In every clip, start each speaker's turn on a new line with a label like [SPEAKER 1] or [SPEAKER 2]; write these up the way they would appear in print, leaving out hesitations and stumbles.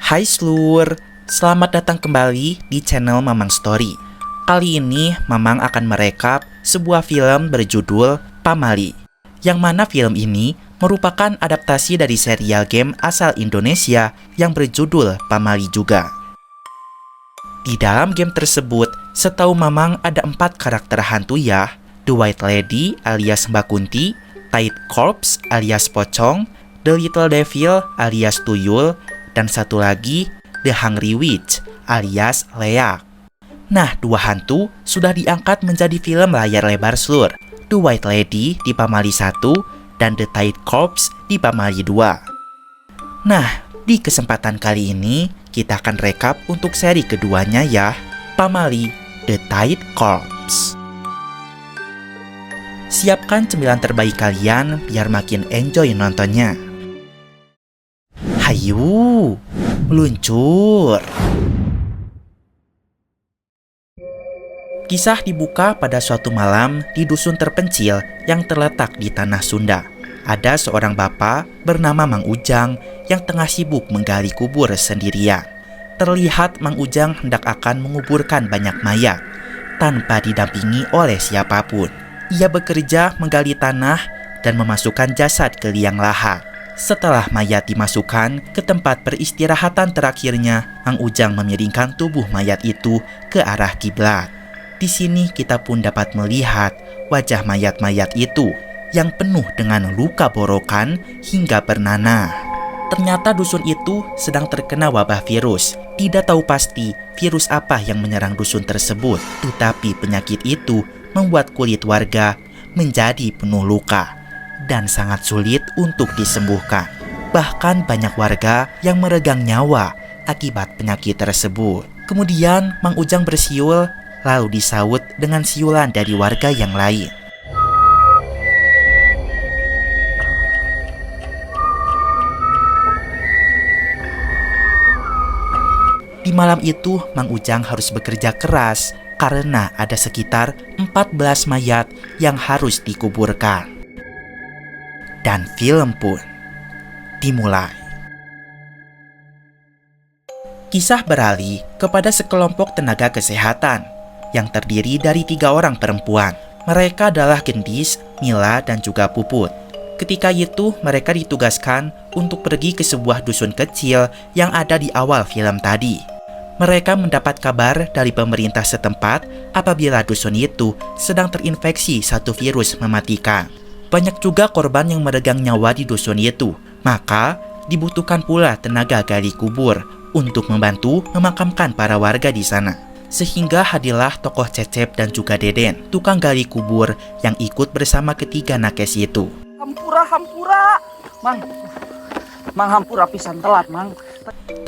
[SPEAKER 1] Hai Slur, selamat datang kembali di channel Mamang Story. Kali ini Mamang akan merekap sebuah film berjudul Pamali, yang mana film ini merupakan adaptasi dari serial game asal Indonesia yang berjudul Pamali juga. Di dalam game tersebut, setahu Mamang ada 4 karakter hantu ya. The White Lady alias Mbak Kunti, Tight Corpse alias Pocong, The Little Devil alias Tuyul, dan satu lagi The Hungry Witch alias Leak. Nah, 2 hantu sudah diangkat menjadi film layar lebar Slur. The White Lady di Pamali 1 dan The Tight Corpse di Pamali 2. Nah, di kesempatan kali ini kita akan rekap untuk seri keduanya ya, Pamali The Tight Corpse. Siapkan cemilan terbaik kalian biar makin enjoy nontonnya. Hayu, meluncur. Kisah dibuka pada suatu malam di dusun terpencil yang terletak di tanah Sunda. Ada seorang bapak bernama Mang Ujang yang tengah sibuk menggali kubur sendirian. Terlihat Mang Ujang hendak akan menguburkan banyak mayat tanpa didampingi oleh siapapun. Ia bekerja menggali tanah dan memasukkan jasad ke liang lahat. Setelah mayat dimasukkan ke tempat peristirahatan terakhirnya, Mang Ujang memiringkan tubuh mayat itu ke arah kiblat. Di sini kita pun dapat melihat wajah mayat-mayat itu yang penuh dengan luka borokan hingga bernanah. Ternyata dusun itu sedang terkena wabah virus. Tidak tahu pasti virus apa yang menyerang dusun tersebut, tetapi penyakit itu membuat kulit warga menjadi penuh luka dan sangat sulit untuk disembuhkan. Bahkan banyak warga yang meregang nyawa akibat penyakit tersebut. Kemudian Mang Ujang bersiul, lalu disaut dengan siulan dari warga yang lain. Di malam itu, Mang Ujang harus bekerja keras karena ada sekitar 14 mayat yang harus dikuburkan. Dan film pun dimulai. Kisah beralih kepada sekelompok tenaga kesehatan yang terdiri dari 3 orang perempuan. Mereka adalah Gendis, Mila, dan juga Puput. Ketika itu mereka ditugaskan untuk pergi ke sebuah dusun kecil yang ada di awal film tadi. Mereka mendapat kabar dari pemerintah setempat apabila dusun itu sedang terinfeksi satu virus mematikan. Banyak juga korban yang meregang nyawa di dusun itu, maka dibutuhkan pula tenaga gali kubur untuk membantu memakamkan para warga di sana. Sehingga hadirlah tokoh Cecep dan juga Deden, tukang gali kubur yang ikut bersama ketiga nakes itu.
[SPEAKER 2] Hampura, Mang hampura pisan telat, Mang.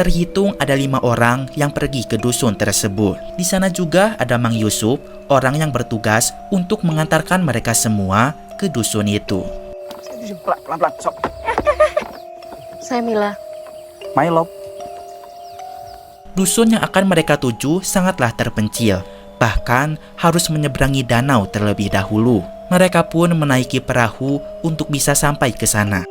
[SPEAKER 1] Terhitung ada 5 orang yang pergi ke dusun tersebut. Di sana juga ada Mang Yusuf, orang yang bertugas untuk mengantarkan mereka semua ke dusun itu.
[SPEAKER 2] Pelan-pelan, sok.
[SPEAKER 3] Saya Mila.
[SPEAKER 2] My love.
[SPEAKER 1] Dusun yang akan mereka tuju sangatlah terpencil, bahkan harus menyeberangi danau terlebih dahulu. Mereka pun menaiki perahu untuk bisa sampai ke sana.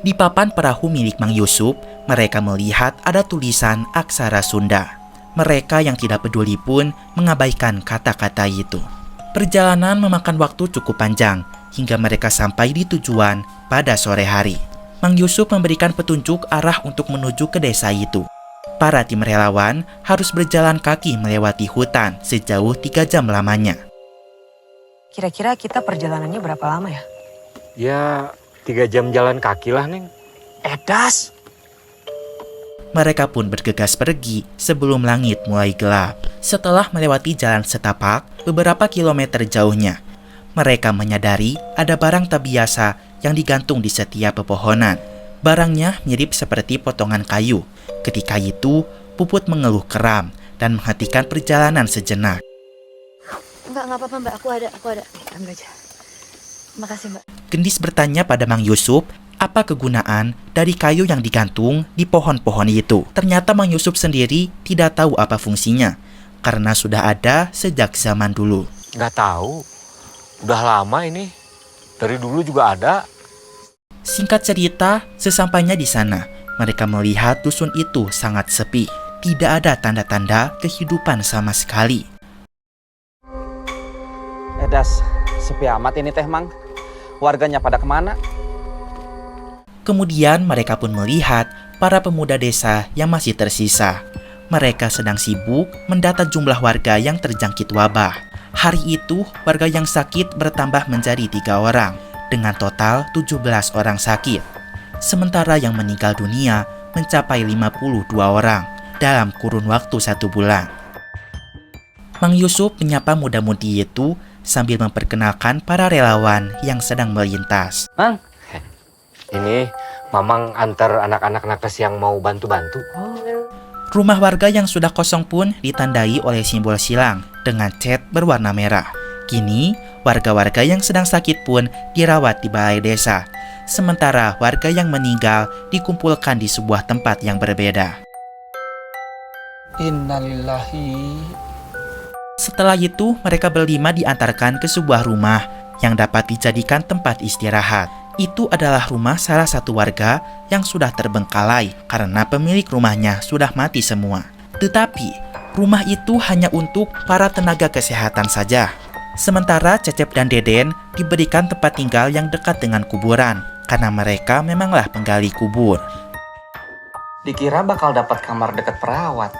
[SPEAKER 1] Di papan perahu milik Mang Yusuf, mereka melihat ada tulisan aksara Sunda. Mereka yang tidak peduli pun mengabaikan kata-kata itu. Perjalanan memakan waktu cukup panjang hingga mereka sampai di tujuan pada sore hari. Mang Yusuf memberikan petunjuk arah untuk menuju ke desa itu. Para tim relawan harus berjalan kaki melewati hutan sejauh 3 jam lamanya.
[SPEAKER 3] Kira-kira kita perjalanannya berapa lama ya?
[SPEAKER 4] Ya, 3 jam jalan kaki lah, Neng.
[SPEAKER 2] Edas.
[SPEAKER 1] Mereka pun bergegas pergi sebelum langit mulai gelap. Setelah melewati jalan setapak beberapa kilometer jauhnya, mereka menyadari ada barang tak biasa yang digantung di setiap pepohonan. Barangnya mirip seperti potongan kayu. Ketika itu, Puput mengeluh keram dan menghentikan perjalanan sejenak.
[SPEAKER 3] Enggak apa-apa Mbak, aku ada. Ambil aja. Makasih, Mbak.
[SPEAKER 1] Gendis bertanya pada Mang Yusuf apa kegunaan dari kayu yang digantung di pohon-pohon itu. Ternyata Mang Yusuf sendiri tidak tahu apa fungsinya, karena sudah ada sejak zaman dulu.
[SPEAKER 4] Nggak tahu. Udah lama ini. Dari dulu juga ada.
[SPEAKER 1] Singkat cerita, sesampainya di sana, mereka melihat dusun itu sangat sepi. Tidak ada tanda-tanda kehidupan sama sekali.
[SPEAKER 2] Das, sepi amat ini teh, Mang. Warganya pada kemana?
[SPEAKER 1] Kemudian mereka pun melihat para pemuda desa yang masih tersisa. Mereka sedang sibuk mendata jumlah warga yang terjangkit wabah. Hari itu, warga yang sakit bertambah menjadi 3 orang, dengan total 17 orang sakit. Sementara yang meninggal dunia mencapai 52 orang dalam kurun waktu 1 bulan. Mang Yusuf menyapa muda-mudi itu sambil memperkenalkan para relawan yang sedang melintas.
[SPEAKER 2] Mang,
[SPEAKER 4] Ini Mamang antar anak-anak nakes yang mau bantu-bantu.
[SPEAKER 1] Rumah warga yang sudah kosong pun ditandai oleh simbol silang dengan cat berwarna merah. Kini, warga-warga yang sedang sakit pun dirawat di balai desa. Sementara warga yang meninggal dikumpulkan di sebuah tempat yang berbeda.
[SPEAKER 2] innalillahi.
[SPEAKER 1] Setelah itu, mereka berlima diantarkan ke sebuah rumah yang dapat dijadikan tempat istirahat. Itu adalah rumah salah satu warga yang sudah terbengkalai karena pemilik rumahnya sudah mati semua. Tetapi, rumah itu hanya untuk para tenaga kesehatan saja. Sementara Cecep dan Deden diberikan tempat tinggal yang dekat dengan kuburan karena mereka memanglah penggali kubur.
[SPEAKER 2] Dikira bakal dapat kamar dekat perawat.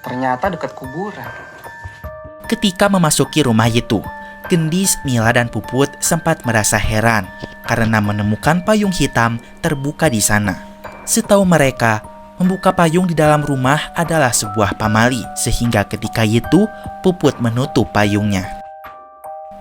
[SPEAKER 2] Ternyata dekat kuburan.
[SPEAKER 1] Ketika memasuki rumah itu, Gendis, Mila, dan Puput sempat merasa heran karena menemukan payung hitam terbuka di sana. Setahu mereka, membuka payung di dalam rumah adalah sebuah pamali, sehingga ketika itu Puput menutup payungnya.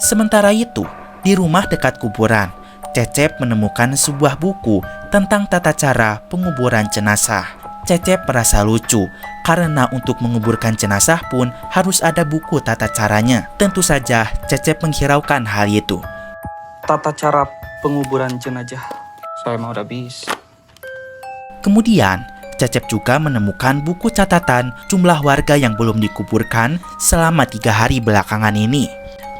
[SPEAKER 1] Sementara itu, di rumah dekat kuburan, Cecep menemukan sebuah buku tentang tata cara penguburan jenazah. Cecep merasa lucu karena untuk menguburkan jenazah pun harus ada buku tata caranya. Tentu saja Cecep menghiraukan hal itu.
[SPEAKER 2] Tata cara penguburan jenazah. Saya mau udah bisa.
[SPEAKER 1] Kemudian, Cecep juga menemukan buku catatan jumlah warga yang belum dikuburkan selama 3 hari belakangan ini.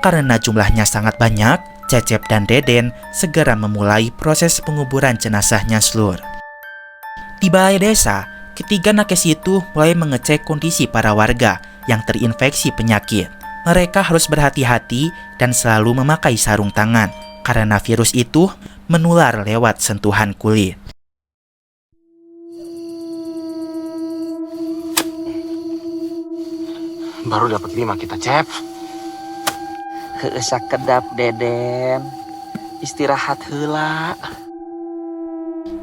[SPEAKER 1] Karena jumlahnya sangat banyak, Cecep dan Deden segera memulai proses penguburan jenazahnya seluruh. Di balai desa, ketiga nakes itu mulai mengecek kondisi para warga yang terinfeksi penyakit. Mereka harus berhati-hati dan selalu memakai sarung tangan karena virus itu menular lewat sentuhan kulit.
[SPEAKER 4] Baru dapat 5 kita, Cep.
[SPEAKER 2] Heusa kedap Deden. Istirahat heula.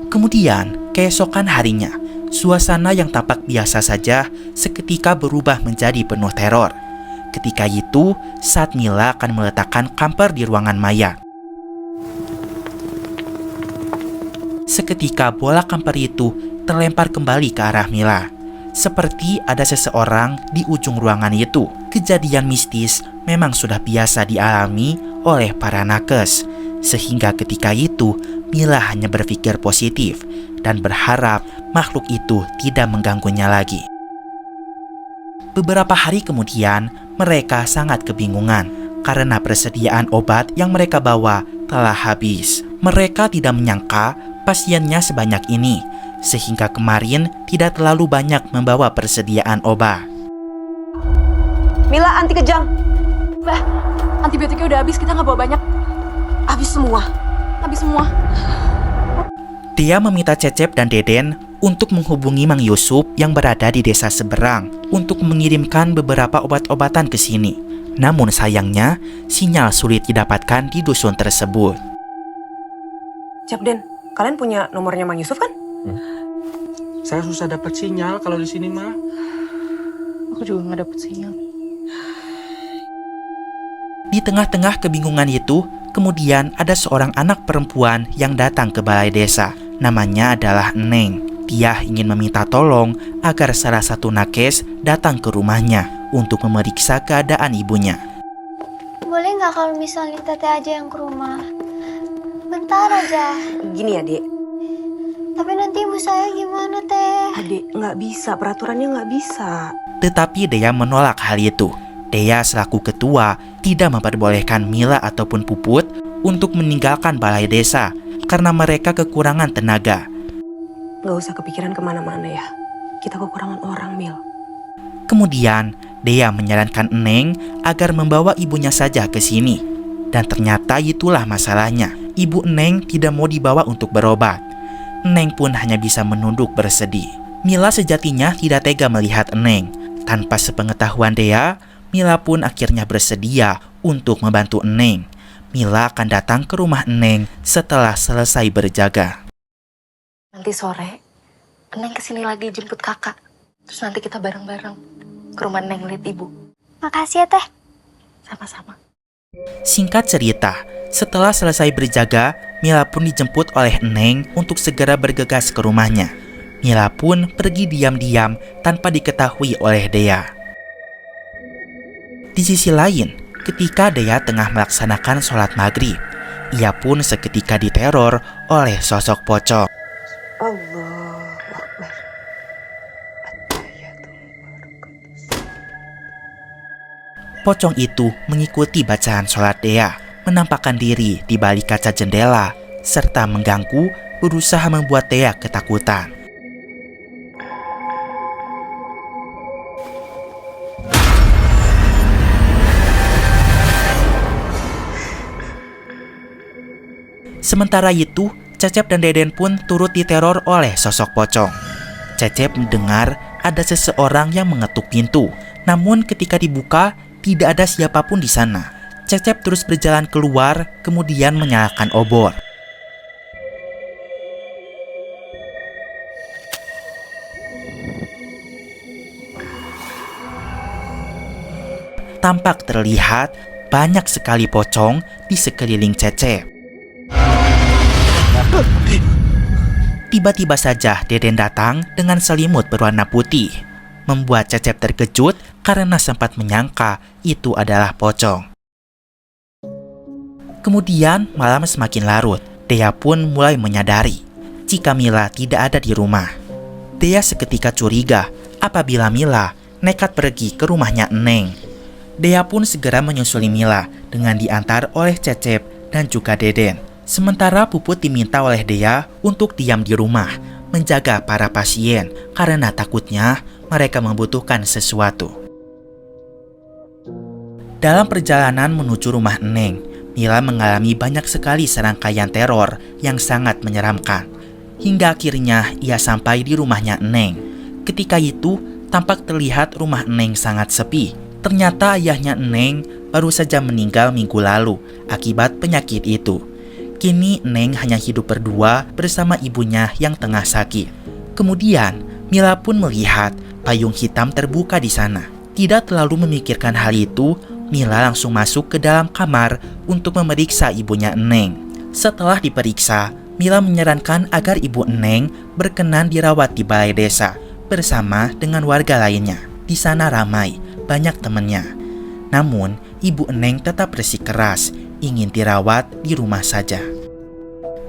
[SPEAKER 1] Kemudian, keesokan harinya, suasana yang tampak biasa saja seketika berubah menjadi penuh teror. Ketika itu, saat Mila akan meletakkan kamper di ruangan mayat. Seketika bola kamper itu terlempar kembali ke arah Mila. Seperti ada seseorang di ujung ruangan itu. Kejadian mistis memang sudah biasa dialami oleh para nakes. Sehingga ketika itu, Mila hanya berpikir positif dan berharap makhluk itu tidak mengganggunya lagi. Beberapa hari kemudian, mereka sangat kebingungan karena persediaan obat yang mereka bawa telah habis. Mereka tidak menyangka pasiennya sebanyak ini, sehingga kemarin tidak terlalu banyak membawa persediaan obat.
[SPEAKER 3] Mila, anti kejang.
[SPEAKER 5] Mbah, antibiotiknya udah habis, kita nggak bawa banyak. Habis semua.
[SPEAKER 1] Dia meminta Cecep dan Deden untuk menghubungi Mang Yusuf yang berada di desa seberang untuk mengirimkan beberapa obat-obatan ke sini. Namun sayangnya, sinyal sulit didapatkan di dusun tersebut.
[SPEAKER 3] Cep, Den, kalian punya nomornya Mang Yusuf kan?
[SPEAKER 2] Saya susah dapat sinyal kalau di sini mah.
[SPEAKER 5] Aku juga nggak dapet sinyal.
[SPEAKER 1] Di tengah-tengah kebingungan itu, kemudian ada seorang anak perempuan yang datang ke balai desa. Namanya adalah Neng. Dia ingin meminta tolong agar salah satu nakes datang ke rumahnya untuk memeriksa keadaan ibunya.
[SPEAKER 6] Boleh nggak kalau misalnya teteh aja yang ke rumah? sebentar aja.
[SPEAKER 3] Gini ya, Dek.
[SPEAKER 6] Tapi nanti ibu saya gimana, Teh?
[SPEAKER 3] Dek, nggak bisa. Peraturannya nggak bisa.
[SPEAKER 1] Tetapi Dea menolak hal itu. Dea selaku ketua tidak memperbolehkan Mila ataupun Puput untuk meninggalkan balai desa karena mereka kekurangan tenaga.
[SPEAKER 3] Nggak usah kepikiran kemana-mana ya. Kita kekurangan orang, Mil.
[SPEAKER 1] Kemudian Dea menyarankan Eneng agar membawa ibunya saja ke sini. Dan ternyata itulah masalahnya. Ibu Eneng tidak mau dibawa untuk berobat. Eneng pun hanya bisa menunduk bersedih. Mila sejatinya tidak tega melihat Eneng. Tanpa sepengetahuan Dea, Mila pun akhirnya bersedia untuk membantu Eneng. Mila akan datang ke rumah Eneng setelah selesai berjaga.
[SPEAKER 7] Nanti sore, Neng kesini lagi jemput kakak. Terus nanti kita bareng-bareng ke rumah Neng lihat ibu.
[SPEAKER 6] Makasih ya, Teh.
[SPEAKER 7] Sama-sama.
[SPEAKER 1] Singkat cerita, setelah selesai berjaga, Mila pun dijemput oleh Eneng untuk segera bergegas ke rumahnya. Mila pun pergi diam-diam tanpa diketahui oleh Dea. Di sisi lain, ketika Dea tengah melaksanakan sholat maghrib, ia pun seketika diteror oleh sosok pocong.
[SPEAKER 3] Allah Akbar.
[SPEAKER 1] Pocong itu mengikuti bacaan sholat Dea, menampakkan diri di balik kaca jendela, serta mengganggu, berusaha membuat Dea ketakutan. Sementara itu, Cecep dan Deden pun turut diteror oleh sosok pocong. Cecep mendengar ada seseorang yang mengetuk pintu, namun ketika dibuka, tidak ada siapapun di sana. Cecep terus berjalan keluar, kemudian menyalakan obor. Tampak terlihat banyak sekali pocong di sekeliling Cecep. Tiba-tiba saja Deden datang dengan selimut berwarna putih, membuat Cecep terkejut karena sempat menyangka itu adalah pocong. Kemudian malam semakin larut. Dea pun mulai menyadari jika Mila tidak ada di rumah. Dea seketika curiga apabila Mila nekat pergi ke rumahnya Eneng. Dea pun segera menyusuli Mila dengan diantar oleh Cecep dan juga Deden. Sementara Puput diminta oleh Dea untuk diam di rumah, menjaga para pasien karena takutnya mereka membutuhkan sesuatu. Dalam perjalanan menuju rumah Eneng, Mila mengalami banyak sekali serangkaian teror yang sangat menyeramkan. Hingga akhirnya ia sampai di rumahnya Eneng. Ketika itu, tampak terlihat rumah Eneng sangat sepi. Ternyata ayahnya Eneng baru saja meninggal minggu lalu akibat penyakit itu. Kini Eneng hanya hidup berdua bersama ibunya yang tengah sakit. Kemudian Mila pun melihat payung hitam terbuka di sana. Tidak terlalu memikirkan hal itu, Mila langsung masuk ke dalam kamar untuk memeriksa ibunya Eneng. Setelah diperiksa, Mila menyarankan agar ibu Eneng berkenan dirawat di balai desa bersama dengan warga lainnya. Di sana ramai, banyak temannya. Namun, ibu Eneng tetap bersikeras ingin dirawat di rumah saja.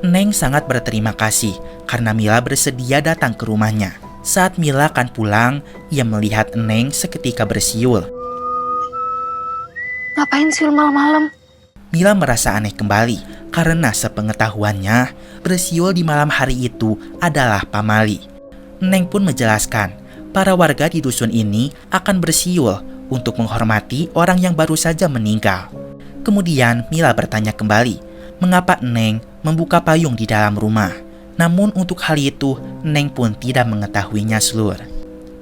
[SPEAKER 1] Eneng sangat berterima kasih karena Mila bersedia datang ke rumahnya. Saat Mila akan pulang, ia melihat Eneng seketika bersiul.
[SPEAKER 7] Ngapain siul malam-malam?
[SPEAKER 1] Mila merasa aneh kembali karena sepengetahuannya, bersiul di malam hari itu adalah pamali. Eneng pun menjelaskan, para warga di dusun ini akan bersiul untuk menghormati orang yang baru saja meninggal. Kemudian Mila bertanya kembali, mengapa Eneng membuka payung di dalam rumah. Namun untuk hal itu, Eneng pun tidak mengetahuinya seluruh.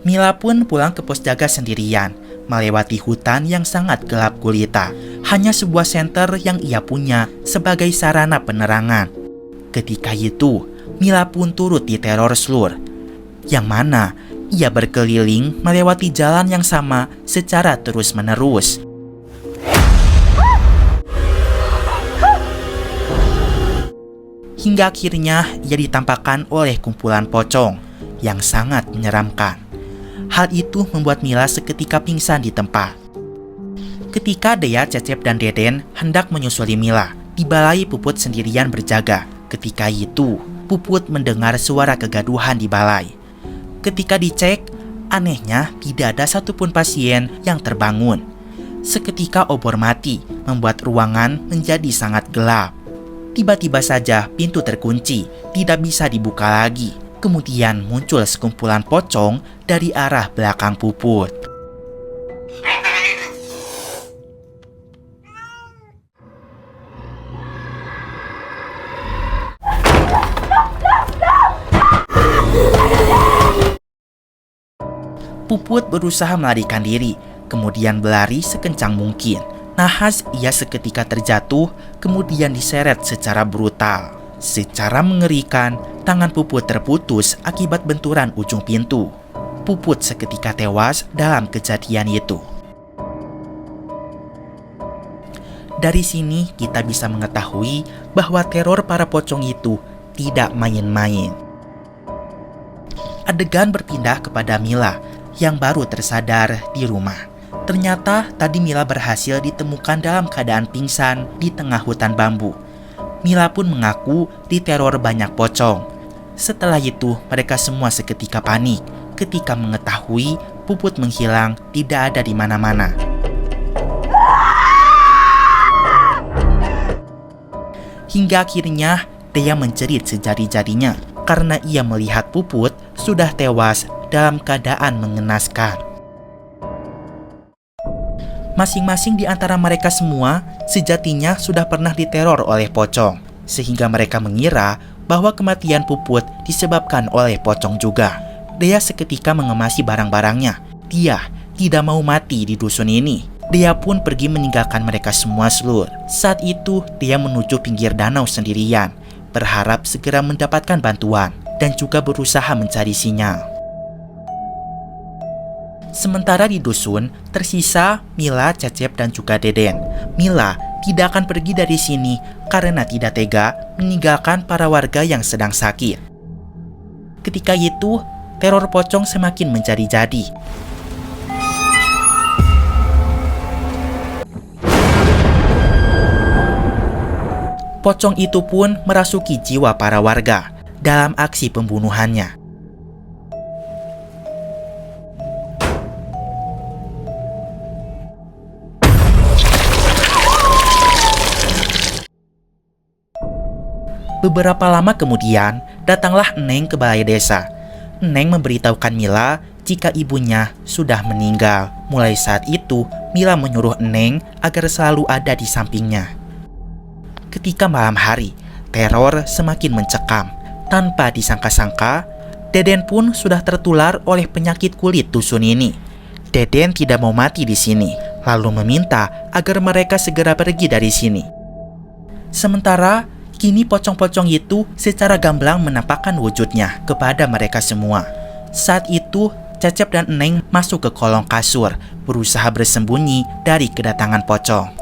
[SPEAKER 1] Mila pun pulang ke pos jaga sendirian, melewati hutan yang sangat gelap gulita. Hanya sebuah senter yang ia punya sebagai sarana penerangan. Ketika itu, Mila pun turut diteror seluruh, yang mana ia berkeliling melewati jalan yang sama secara terus-menerus. Hingga akhirnya ia ditampakkan oleh kumpulan pocong yang sangat menyeramkan. Hal itu membuat Mila seketika pingsan di tempat. Ketika Dea, Cecep, dan Deden hendak menyusuli Mila, Di balai Puput sendirian berjaga. Ketika itu, Puput mendengar suara kegaduhan di balai. Ketika dicek, anehnya tidak ada satupun pasien yang terbangun. Seketika obor mati, membuat ruangan menjadi sangat gelap. Tiba-tiba saja pintu terkunci, tidak bisa dibuka lagi. Kemudian muncul sekumpulan pocong dari arah belakang Puput. Puput berusaha melarikan diri, kemudian berlari sekencang mungkin. Nahas ia seketika terjatuh, kemudian diseret secara brutal. Secara mengerikan, tangan Puput terputus akibat benturan ujung pintu. Puput seketika tewas dalam kejadian itu. Dari sini kita bisa mengetahui bahwa teror para pocong itu tidak main-main. Adegan berpindah kepada Mila yang baru tersadar di rumah. Ternyata tadi Mila berhasil ditemukan dalam keadaan pingsan di tengah hutan bambu. Mila pun mengaku diteror banyak pocong. Setelah itu, mereka semua seketika panik ketika mengetahui Puput menghilang tidak ada di mana-mana. Hingga akhirnya, Dea menjerit sejadi-jadinya karena ia melihat Puput sudah tewas dalam keadaan mengenaskan. Masing-masing di antara mereka semua sejatinya sudah pernah diteror oleh pocong, sehingga mereka mengira bahwa kematian Puput disebabkan oleh pocong juga. Dea seketika mengemasi barang-barangnya. Dia tidak mau mati di dusun ini. Dea pun pergi meninggalkan mereka semua seluruh. Saat itu, Dea menuju pinggir danau sendirian, berharap segera mendapatkan bantuan dan juga berusaha mencari sinyal. Sementara di dusun, tersisa Mila, Cecep, dan juga Deden. Mila tidak akan pergi dari sini karena tidak tega meninggalkan para warga yang sedang sakit. Ketika itu, teror pocong semakin menjadi-jadi. Pocong itu pun merasuki jiwa para warga dalam aksi pembunuhannya. Beberapa lama kemudian, datanglah Neng ke balai desa. Neng memberitahukan Mila jika ibunya sudah meninggal. Mulai saat itu, Mila menyuruh Neng agar selalu ada di sampingnya. Ketika malam hari, teror semakin mencekam. Tanpa disangka-sangka, Deden pun sudah tertular oleh penyakit kulit dusun ini. Deden tidak mau mati di sini, lalu meminta agar mereka segera pergi dari sini. Sementara, kini pocong-pocong itu secara gamblang menampakkan wujudnya kepada mereka semua. Saat itu, Cecep dan Neng masuk ke kolong kasur, berusaha bersembunyi dari kedatangan pocong.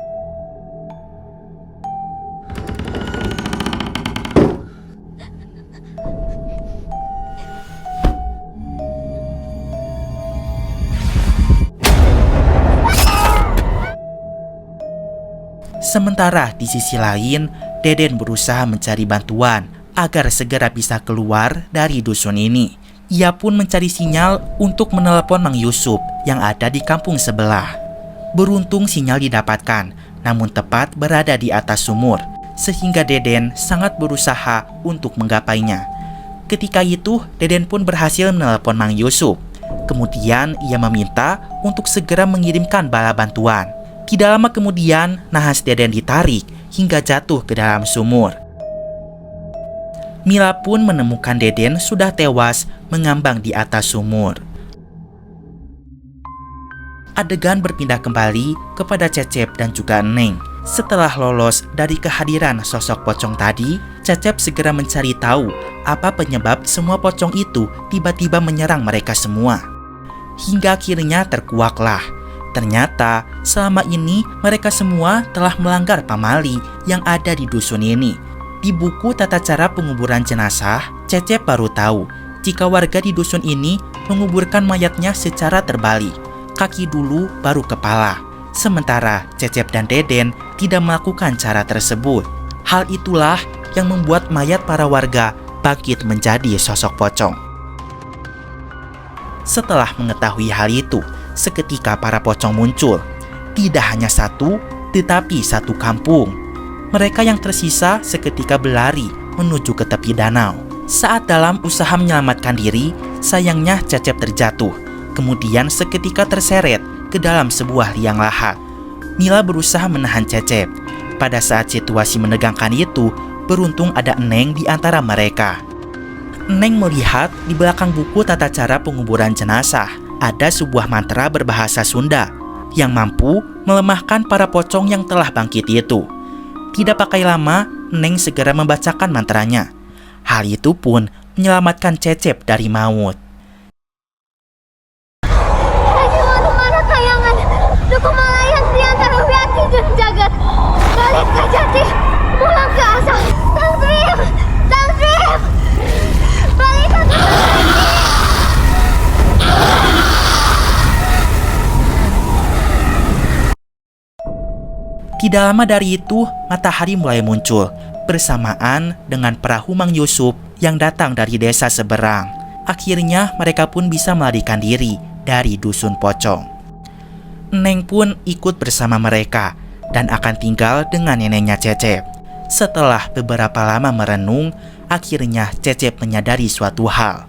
[SPEAKER 1] Sementara di sisi lain, Deden berusaha mencari bantuan agar segera bisa keluar dari dusun ini. Ia pun mencari sinyal untuk menelepon Mang Yusuf yang ada di kampung sebelah. Beruntung sinyal didapatkan, namun tepat berada di atas sumur, sehingga Deden sangat berusaha untuk menggapainya. Ketika itu, Deden pun berhasil menelepon Mang Yusuf. Kemudian ia meminta untuk segera mengirimkan bala bantuan. Tidak lama kemudian, nahas Deden ditarik hingga jatuh ke dalam sumur. Mila pun menemukan Deden sudah tewas mengambang di atas sumur. Adegan berpindah kembali kepada Cecep dan juga Neng. Setelah lolos dari kehadiran sosok pocong tadi, Cecep segera mencari tahu apa penyebab semua pocong itu tiba-tiba menyerang mereka semua. Hingga akhirnya terkuaklah. Ternyata selama ini mereka semua telah melanggar pamali yang ada di dusun ini. Di buku tata cara penguburan jenazah, Cecep baru tahu jika warga di dusun ini menguburkan mayatnya secara terbalik. Kaki dulu baru kepala. Sementara Cecep dan Deden tidak melakukan cara tersebut. Hal itulah yang membuat mayat para warga bangkit menjadi sosok pocong. Setelah mengetahui hal itu, seketika para pocong muncul. Tidak hanya satu, tetapi satu kampung. Mereka yang tersisa seketika berlari menuju ke tepi danau. Saat dalam usaha menyelamatkan diri, sayangnya Cecep terjatuh. Kemudian seketika terseret ke dalam sebuah liang lahat. Mila berusaha menahan Cecep. Pada saat situasi menegangkan itu, beruntung ada Eneng di antara mereka. Eneng melihat di belakang buku tata cara penguburan jenazah ada sebuah mantra berbahasa Sunda yang mampu melemahkan para pocong yang telah bangkit itu. Tidak pakai lama, Eneng segera membacakan mantranya. Hal itu pun menyelamatkan Cecep dari maut.
[SPEAKER 6] Mana kayangan, duku melayang di antara wiati dan jagat. Balik ke jati, pulang ke asal. Tangtrim, tangtrim, balik ke
[SPEAKER 1] Tidak lama dari itu, matahari mulai muncul bersamaan dengan perahu Mang Yusuf yang datang dari desa seberang. Akhirnya mereka pun bisa melarikan diri dari dusun pocong. Eneng pun ikut bersama mereka dan akan tinggal dengan neneknya Cecep. Setelah beberapa lama merenung, akhirnya Cecep menyadari suatu hal.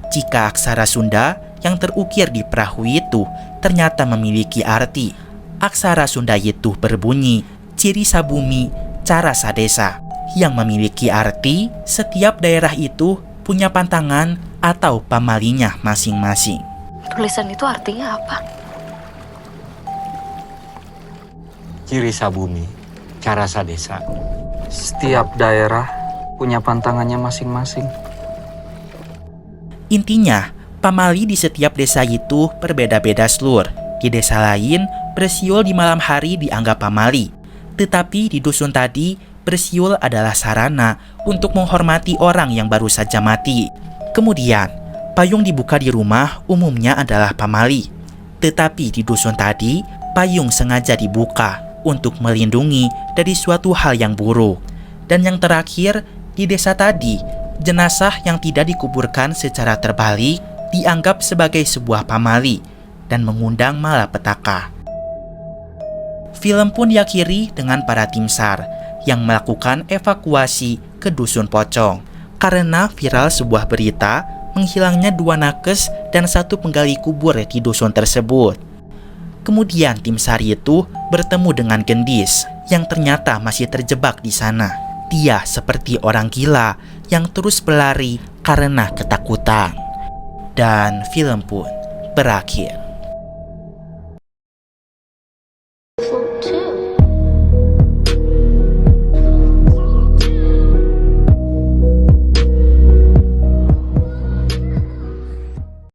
[SPEAKER 1] Jika aksara Sunda yang terukir di perahu itu ternyata memiliki arti. Aksara Sunda itu berbunyi Ciri Sabumi Cara Sadesa, yang memiliki arti setiap daerah itu punya pantangan atau pamalinya masing-masing.
[SPEAKER 7] Tulisan itu artinya apa?
[SPEAKER 4] Ciri Sabumi, Cara Sadesa.
[SPEAKER 2] Setiap daerah punya pantangannya masing-masing.
[SPEAKER 1] Intinya, pamali di setiap desa itu berbeda-beda Slur. Di desa lain, bersiul di malam hari dianggap pamali. Tetapi di dusun tadi, bersiul adalah sarana untuk menghormati orang yang baru saja mati. Kemudian, payung dibuka di rumah umumnya adalah pamali. Tetapi di dusun tadi, payung sengaja dibuka untuk melindungi dari suatu hal yang buruk. Dan yang terakhir, di desa tadi, jenazah yang tidak dikuburkan secara terbalik dianggap sebagai sebuah pamali dan mengundang malapetaka. Film pun diakhiri dengan para tim SAR yang melakukan evakuasi ke dusun pocong karena viral sebuah berita menghilangnya 2 nakes dan 1 penggali kubur di dusun tersebut. Kemudian tim SAR itu bertemu dengan Gendis yang ternyata masih terjebak di sana. Dia seperti orang gila yang terus berlari karena ketakutan. Dan film pun berakhir.